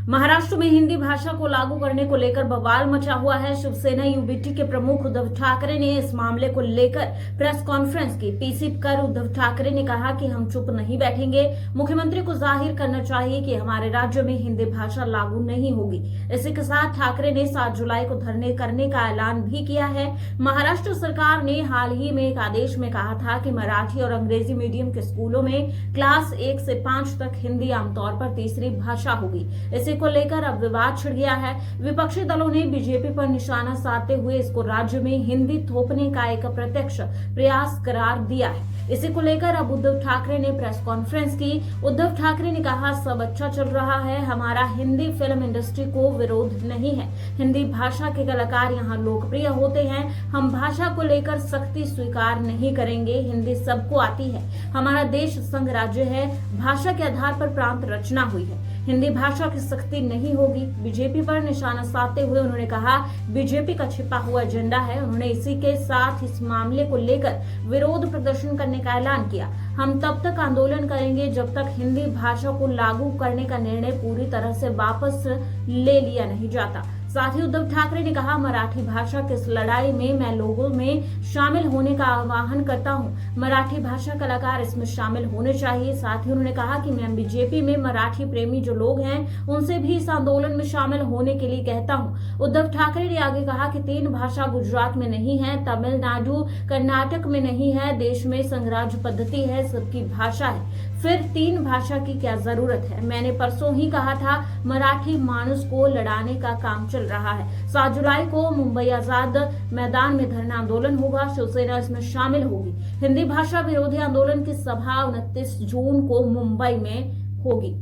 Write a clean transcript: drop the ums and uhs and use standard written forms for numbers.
महाराष्ट्र में हिंदी भाषा को लागू करने को लेकर बवाल मचा हुआ है। शिवसेना यूबीटी के प्रमुख उद्धव ठाकरे ने इस मामले को लेकर प्रेस कॉन्फ्रेंस की। पीसी कर उद्धव ठाकरे ने कहा कि हम चुप नहीं बैठेंगे। मुख्यमंत्री को जाहिर करना चाहिए कि हमारे राज्य में हिंदी भाषा लागू नहीं होगी। इसी के साथ ठाकरे ने 7 जुलाई को धरने करने का ऐलान भी किया है। महाराष्ट्र सरकार ने हाल ही में एक आदेश में कहा था कि मराठी और अंग्रेजी मीडियम के स्कूलों में क्लास 1 से 5 तक हिंदी आमतौर पर तीसरी भाषा होगी। इसी को लेकर अब विवाद छिड़ गया है। विपक्षी दलों ने बीजेपी पर निशाना साधते हुए इसको राज्य में हिंदी थोपने का एक प्रत्यक्ष प्रयास करार दिया है। इसी को लेकर अब उद्धव ठाकरे ने प्रेस कॉन्फ्रेंस की। उद्धव ठाकरे ने कहा, सब अच्छा चल रहा है, हमारा हिंदी फिल्म इंडस्ट्री को विरोध नहीं है। हिंदी भाषा के कलाकार यहाँ लोकप्रिय होते हैं। हम भाषा को लेकर सख्ती स्वीकार नहीं करेंगे। हिंदी सबको आती है। हमारा देश संघ राज्य है। भाषा के आधार पर प्रांत रचना हुई है। हिंदी भाषा की सख्ती नहीं होगी। बीजेपी पर निशाना साधते हुए उन्होंने कहा, बीजेपी का छिपा हुआ एजेंडा है। उन्होंने इसी के साथ इस मामले को लेकर विरोध प्रदर्शन करने का ऐलान किया। हम तब तक आंदोलन करेंगे जब तक हिंदी भाषा को लागू करने का निर्णय पूरी तरह से वापस ले लिया नहीं जाता। साथ ही उद्धव ठाकरे ने कहा, मराठी भाषा की इस लड़ाई में मैं लोगों में शामिल होने का आह्वान करता हूं। मराठी भाषा कलाकार इसमें शामिल होने चाहिए। साथ ही उन्होंने कहा कि मैं बीजेपी में मराठी प्रेमी जो लोग हैं उनसे भी इस आंदोलन में शामिल होने के लिए कहता हूं। उद्धव ठाकरे ने आगे कहा कि 3 भाषा गुजरात में नहीं है, तमिलनाडु कर्नाटक में नहीं है, देश में संघराज्य पद्धति है, सबकी भाषा है, फिर 3 भाषा की क्या जरूरत है। मैंने परसों ही कहा था, मराठी मानुस को लड़ाने का काम चल रहा है। 7 जुलाई को मुंबई आजाद मैदान में धरना आंदोलन होगा। शिवसेना इसमें शामिल होगी। हिंदी भाषा विरोधी आंदोलन की सभा 29 जून को मुंबई में होगी।